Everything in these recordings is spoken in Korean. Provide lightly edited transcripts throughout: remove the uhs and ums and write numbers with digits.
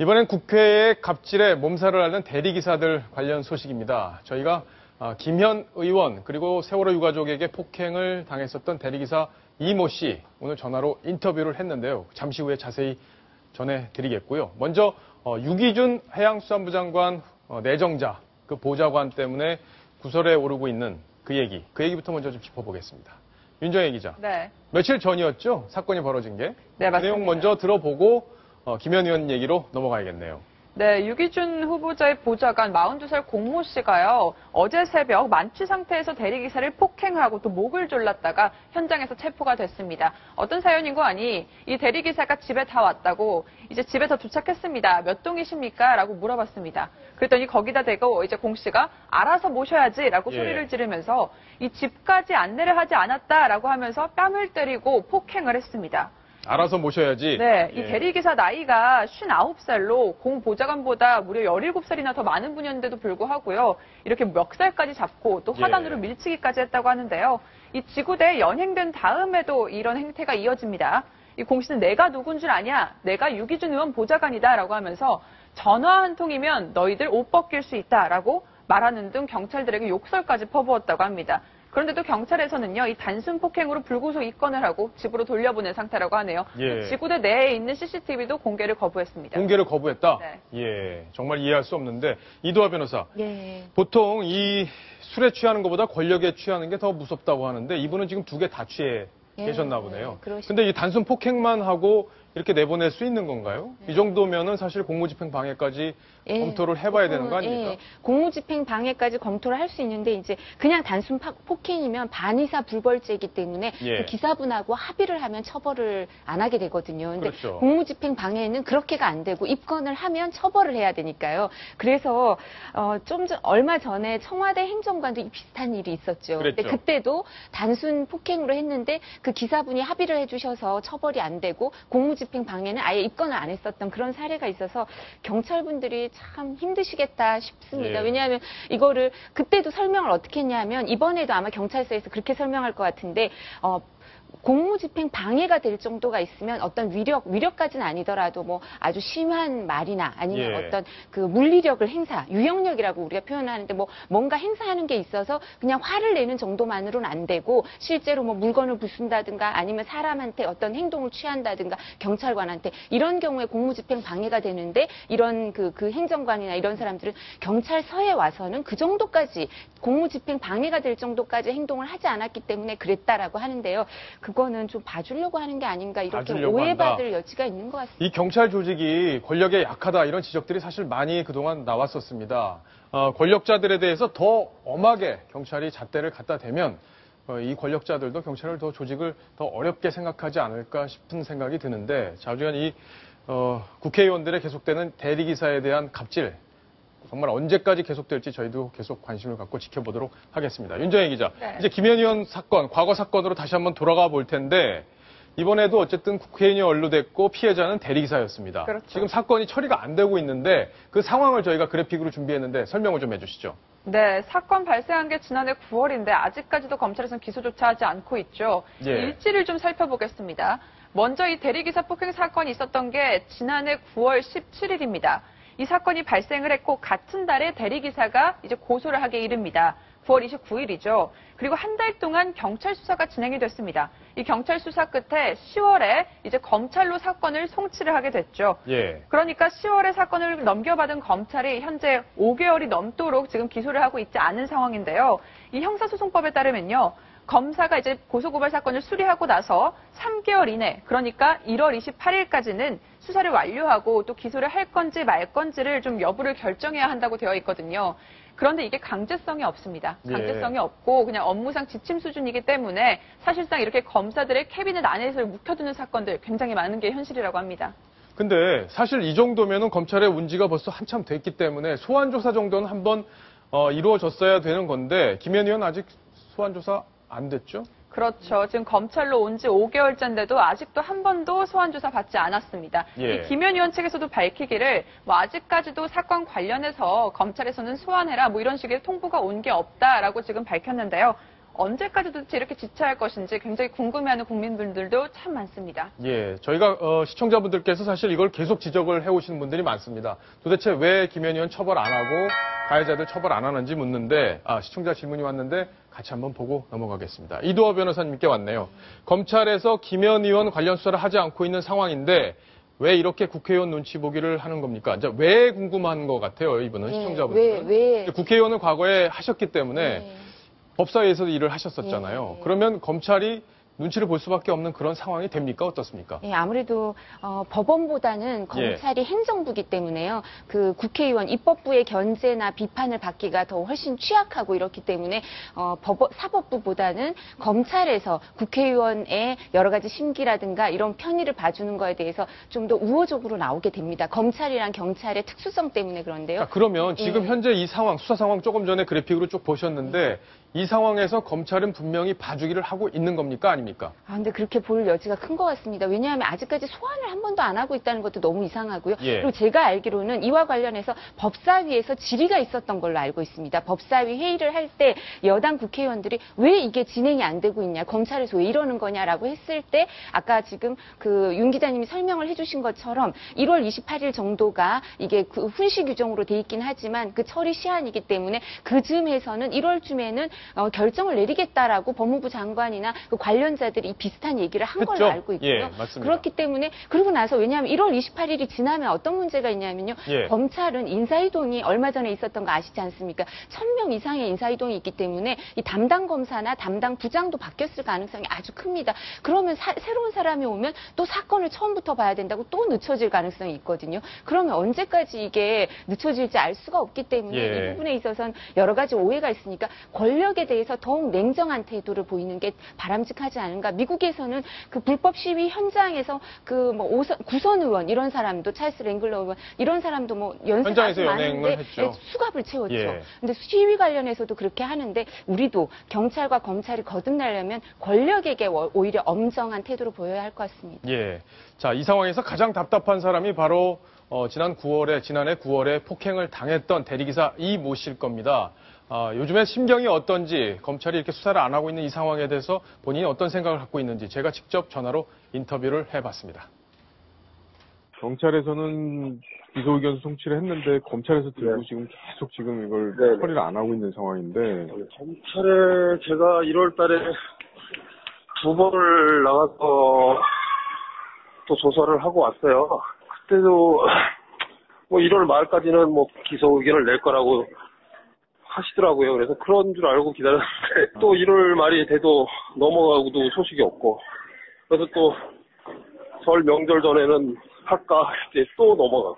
이번엔 국회의 갑질에 몸살을 앓는 대리기사들 관련 소식입니다. 저희가 김현 의원 그리고 세월호 유가족에게 폭행을 당했었던 대리기사 이모 씨 오늘 전화로 인터뷰를 했는데요. 잠시 후에 자세히 전해드리겠고요. 먼저 유기준 해양수산부 장관 내정자 그 보좌관 때문에 구설에 오르고 있는 그 얘기부터 먼저 좀 짚어보겠습니다. 윤정혜 기자. 네. 며칠 전이었죠? 사건이 벌어진 게. 네, 맞습니다. 그 내용 먼저 들어보고 김현 의원 얘기로 넘어가야겠네요. 네, 유기준 후보자의 보좌관 42살 공모 씨가요. 어제 새벽 만취 상태에서 대리기사를 폭행하고 또 목을 졸랐다가 현장에서 체포가 됐습니다. 어떤 사연인고 하니 이 대리기사가 집에 다 왔다고 이제 집에 더 도착했습니다. 몇 동이십니까? 라고 물어봤습니다. 그랬더니 거기다 대고 이제 공 씨가 알아서 모셔야지 라고 소리를 지르면서 이 집까지 안내를 하지 않았다라고 하면서 뺨을 때리고 폭행을 했습니다. 알아서 모셔야지. 네, 이 대리기사 나이가 59살로 공 보좌관보다 무려 17살이나 더 많은 분이었는데도 불구하고요. 이렇게 멱살까지 잡고 또 화단으로 밀치기까지 했다고 하는데요. 이 지구대에 연행된 다음에도 이런 행태가 이어집니다. 이 공 씨는 내가 누군 줄 아냐? 내가 유기준 의원 보좌관이다 라고 하면서 전화 한 통이면 너희들 옷 벗길 수 있다라고 말하는 등 경찰들에게 욕설까지 퍼부었다고 합니다. 그런데도 경찰에서는요, 이 단순 폭행으로 불구속 입건을 하고 집으로 돌려보낸 상태라고 하네요. 지구대 내에 있는 CCTV도 공개를 거부했습니다. 공개를 거부했다? 네. 예, 정말 이해할 수 없는데 이도하 변호사. 보통 이 술에 취하는 것보다 권력에 취하는 게 더 무섭다고 하는데 이분은 지금 두 개 다 취해 계셨나 보네요. 근데 이 단순 폭행만 하고 이렇게 내보낼 수 있는 건가요? 이 정도면은 사실 공무집행 방해까지 검토를 해봐야 되는 거 아닙니까? 공무집행 방해까지 검토를 할 수 있는데 이제 그냥 단순 폭행이면 반의사 불벌죄이기 때문에 그 기사분하고 합의를 하면 처벌을 안 하게 되거든요. 근데 공무집행 방해는 그렇게가 안 되고 입건을 하면 처벌을 해야 되니까요. 그래서 얼마 전에 청와대 행정관도 비슷한 일이 있었죠. 근데 그때도 단순 폭행으로 했는데 그 기사분이 합의를 해주셔서 처벌이 안 되고 공무집행 방해는 아예 입건을 안 했었던 그런 사례가 있어서 경찰분들이 참 힘드시겠다 싶습니다. 왜냐하면 이거를 그때도 설명을 어떻게 했냐면 이번에도 아마 경찰서에서 그렇게 설명할 것 같은데 공무집행 방해가 될 정도가 있으면 어떤 위력까지는 아니더라도 뭐 아주 심한 말이나 아니면 어떤 그 물리력을 유형력이라고 우리가 표현하는데 뭔가 행사하는 게 있어서 그냥 화를 내는 정도만으로는 안 되고 실제로 뭐 물건을 부순다든가 아니면 사람한테 어떤 행동을 취한다든가 경찰관한테 이런 경우에 공무집행 방해가 되는데 이런 그 행정관이나 이런 사람들은 경찰서에 와서는 그 정도까지 공무집행 방해가 될 정도까지 행동을 하지 않았기 때문에 그랬다라고 하는데요. 그거는 좀 봐주려고 하는 게 아닌가 이렇게 오해받을 여지가 있는 것 같습니다. 이 경찰 조직이 권력에 약하다 이런 지적들이 사실 많이 그동안 나왔었습니다. 권력자들에 대해서 더 엄하게 경찰이 잣대를 갖다 대면 이 권력자들도 경찰을 조직을 더 어렵게 생각하지 않을까 싶은 생각이 드는데 자주간 이 국회의원들의 계속되는 대리기사에 대한 갑질 정말 언제까지 계속될지 저희도 계속 관심을 갖고 지켜보도록 하겠습니다. 윤정혜 기자, 이제 김현 의원 사건, 과거 사건으로 다시 한번 돌아가 볼 텐데 이번에도 어쨌든 국회의원이 연루됐고 피해자는 대리기사였습니다. 지금 사건이 처리가 안 되고 있는데 그 상황을 저희가 그래픽으로 준비했는데 설명을 좀 해주시죠. 네, 사건 발생한 게 지난해 9월인데 아직까지도 검찰에서는 기소조차 하지 않고 있죠. 일지를 좀 살펴보겠습니다. 먼저 이 대리기사 폭행 사건이 있었던 게 지난해 9월 17일입니다. 이 사건이 발생을 했고 같은 달에 대리기사가 이제 고소를 하게 이릅니다. 9월 29일이죠. 그리고 한 달 동안 경찰 수사가 진행이 됐습니다. 이 경찰 수사 끝에 10월에 이제 검찰로 사건을 송치를 하게 됐죠. 그러니까 10월에 사건을 넘겨받은 검찰이 현재 5개월이 넘도록 지금 기소를 하고 있지 않은 상황인데요. 이 형사소송법에 따르면요. 검사가 이제 고소고발 사건을 수리하고 나서 3개월 이내, 그러니까 1월 28일까지는 수사를 완료하고 또 기소를 할 건지 말 건지를 좀 여부를 결정해야 한다고 되어 있거든요. 그런데 이게 강제성이 없습니다. 강제성이 없고 그냥 업무상 지침 수준이기 때문에 사실상 이렇게 검사들의 캐비넷 안에서 묵혀두는 사건들 굉장히 많은 게 현실이라고 합니다. 근데 사실 이 정도면은 검찰의 운지가 벌써 한참 됐기 때문에 소환조사 정도는 한번 이루어졌어야 되는 건데 김현 의원 아직 소환조사 안 됐죠? 그렇죠. 지금 검찰로 온 지 5개월째인데도 아직도 한 번도 소환조사 받지 않았습니다. 이 김현 의원 측에서도 밝히기를 아직까지도 사건 관련해서 검찰에서는 소환해라 이런 식의 통보가 온 게 없다라고 지금 밝혔는데요. 언제까지 도대체 이렇게 지체할 것인지 굉장히 궁금해하는 국민분들도 참 많습니다. 예, 저희가 시청자분들께서 사실 이걸 계속 지적을 해오시는 분들이 많습니다. 도대체 왜 김현 의원 처벌 안 하고 가해자들 처벌 안 하는지 묻는데 시청자 질문이 왔는데 같이 한번 보고 넘어가겠습니다. 이두호 변호사님께 왔네요. 검찰에서 김현 의원 관련 수사를 하지 않고 있는 상황인데 왜 이렇게 국회의원 눈치 보기를 하는 겁니까? 이제 왜 궁금한 것 같아요, 이분은 시청자분들은. 왜? 국회의원을 과거에 하셨기 때문에 법사위에서도 일을 하셨었잖아요. 그러면 검찰이 눈치를 볼 수밖에 없는 그런 상황이 됩니까? 어떻습니까? 예, 아무래도 법원보다는 검찰이 행정부기 때문에요. 그 국회의원 입법부의 견제나 비판을 받기가 더 훨씬 취약하고 이렇기 때문에 사법부보다는 검찰에서 국회의원의 여러 가지 심기라든가 이런 편의를 봐주는 거에 대해서 좀 더 우호적으로 나오게 됩니다. 검찰이랑 경찰의 특수성 때문에 그런데요. 그러면 지금 현재 이 상황, 수사 상황 조금 전에 그래픽으로 쭉 보셨는데 이 상황에서 검찰은 분명히 봐주기를 하고 있는 겁니까? 아닙니까? 근데 그렇게 볼 여지가 큰 것 같습니다. 왜냐하면 아직까지 소환을 한 번도 안 하고 있다는 것도 너무 이상하고요. 그리고 제가 알기로는 이와 관련해서 법사위에서 질의가 있었던 걸로 알고 있습니다. 법사위 회의를 할 때 여당 국회의원들이 왜 이게 진행이 안 되고 있냐, 검찰에서 왜 이러는 거냐라고 했을 때 아까 지금 그 윤 기자님이 설명을 해주신 것처럼 1월 28일 정도가 이게 그 훈시 규정으로 돼 있긴 하지만 그 처리 시한이기 때문에 그 즈음에서는 1월쯤에는 결정을 내리겠다라고 법무부 장관이나 그 관련자들이 비슷한 얘기를 한 걸로 알고 있고요. 예, 맞습니다. 그렇기 때문에 그러고 나서 왜냐하면 1월 28일이 지나면 어떤 문제가 있냐면요. 검찰은 인사이동이 얼마 전에 있었던 거 아시지 않습니까? 1000명 이상의 인사이동이 있기 때문에 이 담당 검사나 담당 부장도 바뀌었을 가능성이 아주 큽니다. 그러면 새로운 사람이 오면 또 사건을 처음부터 봐야 된다고 또 늦춰질 가능성이 있거든요. 그러면 언제까지 이게 늦춰질지 알 수가 없기 때문에 이 부분에 있어서는 여러 가지 오해가 있으니까 권력에 대해서 더욱 냉정한 태도를 보이는 게 바람직하지 않은가. 미국에서는 그 불법 시위 현장에서 그 뭐 구선 의원 이런 사람도 찰스 랭글러 의원 이런 사람도 뭐 연세가 아주 많은데 수갑을 채웠죠. 근데 시위 관련해서도 그렇게 하는데 우리도 경찰과 검찰이 거듭나려면 권력에게 오히려 엄정한 태도를 보여야 할 것 같습니다. 자, 이 상황에서 가장 답답한 사람이 바로 지난해 9월에 폭행을 당했던 대리기사 이 모 씨일 겁니다. 요즘에 심경이 어떤지, 검찰이 이렇게 수사를 안 하고 있는 이 상황에 대해서 본인이 어떤 생각을 갖고 있는지 제가 직접 전화로 인터뷰를 해봤습니다. 경찰에서는 기소 의견 송치를 했는데 검찰에서 들고 계속 이걸 처리를 안 하고 있는 상황인데. 검찰에 제가 1월 달에 2번을 나가서 또 조사를 하고 왔어요. 그때도 뭐 1월 말까지는 뭐 기소 의견을 낼 거라고 하시더라고요. 그래서 그런 줄 알고 기다렸는데 또 1월 말이 돼도 넘어가고도 소식이 없고, 그래서 또 설 명절 전에는 할까 할 때 또 넘어가고,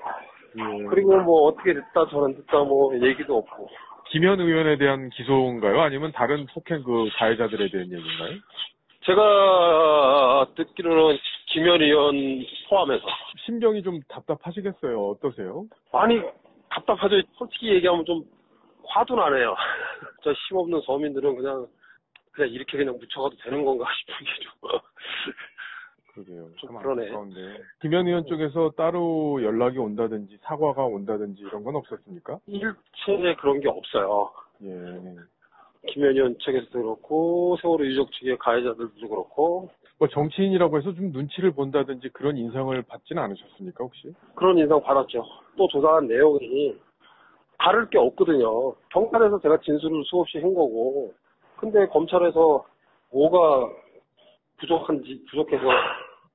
그리고 뭐 어떻게 됐다 저는 됐다 뭐 얘기도 없고. 김현 의원에 대한 기소인가요? 아니면 다른 폭행 그 가해자들에 대한 얘기인가요? 제가 듣기로는 김현 의원 포함해서. 심정이 좀 답답하시겠어요? 어떠세요? 아니, 답답하죠. 솔직히 얘기하면 좀 화도 나네요. 저 힘없는 서민들은 그냥 이렇게 그냥 묻혀가도 되는 건가 싶은 게 좀. 그러게요. 좀 그러네. 김현 의원 쪽에서 따로 연락이 온다든지 사과가 온다든지 이런 건 없었습니까? 일체의 그런 게 없어요. 김현 의원 측에서도 그렇고 세월호 유족 측의 가해자들도 그렇고. 뭐 정치인이라고 해서 좀 눈치를 본다든지 그런 인상을 받지는 않으셨습니까 혹시? 그런 인상 받았죠. 또 조사한 내용이 다를 게 없거든요. 경찰에서 제가 진술을 수없이 한 거고, 근데 검찰에서 뭐가 부족해서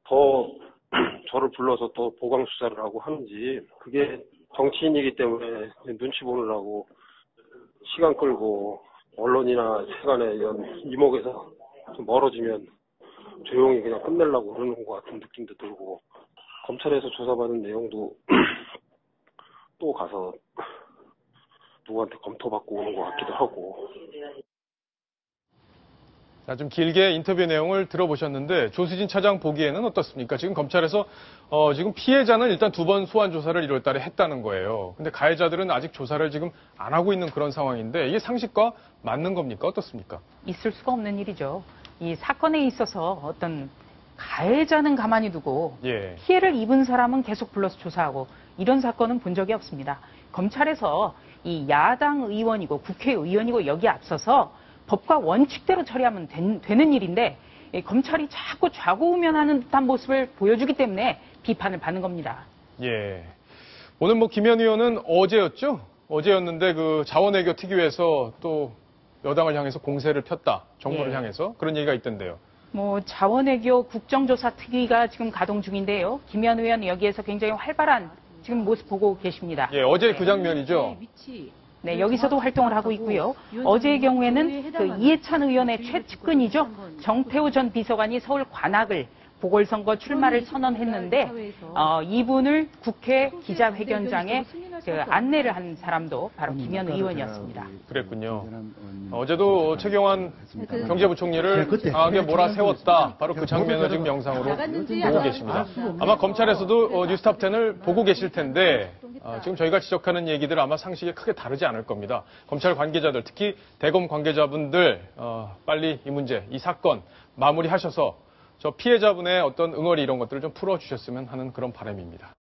더 저를 불러서 또 보강 수사를 하고 하는지, 그게 정치인이기 때문에 눈치 보느라고 시간 끌고 언론이나 세간의 이런 이목에서 좀 멀어지면 조용히 그냥 끝내려고 그러는 것 같은 느낌도 들고, 검찰에서 조사받은 내용도 또 가서 누구한테 검토받고 오는 것 같기도 하고. 자, 좀 길게 인터뷰 내용을 들어보셨는데 조수진 차장 보기에는 어떻습니까? 지금 검찰에서 지금 피해자는 일단 2번 소환 조사를 1월 달에 했다는 거예요. 근데 가해자들은 아직 조사를 지금 안 하고 있는 그런 상황인데 이게 상식과 맞는 겁니까? 어떻습니까? 있을 수가 없는 일이죠. 이 사건에 있어서 어떤 가해자는 가만히 두고 피해를 입은 사람은 계속 불러서 조사하고 이런 사건은 본 적이 없습니다. 검찰에서 이 야당 의원이고 국회의원이고 여기 앞서서 법과 원칙대로 처리하면 되는 일인데 검찰이 자꾸 좌고우면하는 듯한 모습을 보여주기 때문에 비판을 받는 겁니다. 예. 오늘 뭐 김현 의원은 어제였죠? 어제였는데 그 자원외교 특위에서 또 여당을 향해서 공세를 폈다. 정부를 향해서 그런 얘기가 있던데요. 뭐 자원외교 국정조사 특위가 지금 가동 중인데요. 김현 의원 여기에서 굉장히 활발한 지금 모습 보고 계십니다. 예, 어제 그 장면이죠. 네, 여기서도 활동을 하고 있고요. 어제의 경우에는 그 이해찬 의원의 최측근이죠. 정태우 전 비서관이 서울 관악을 보궐선거 출마를 선언했는데 이분을 국회 기자회견장에 그 안내를 한 사람도 바로 김현 의원이었습니다. 그랬군요. 어제도 최경환 경제부총리를 강하게 몰아세웠다. 바로 그 장면을 지금 영상으로 보고 계십니다. 아마 검찰에서도 뉴스탑10을 보고 계실 텐데 지금 저희가 지적하는 얘기들 아마 상식이 크게 다르지 않을 겁니다. 검찰 관계자들, 특히 대검 관계자분들 빨리 이 문제, 이 사건 마무리하셔서 저 피해자분의 어떤 응어리 이런 것들을 좀 풀어주셨으면 하는 그런 바람입니다.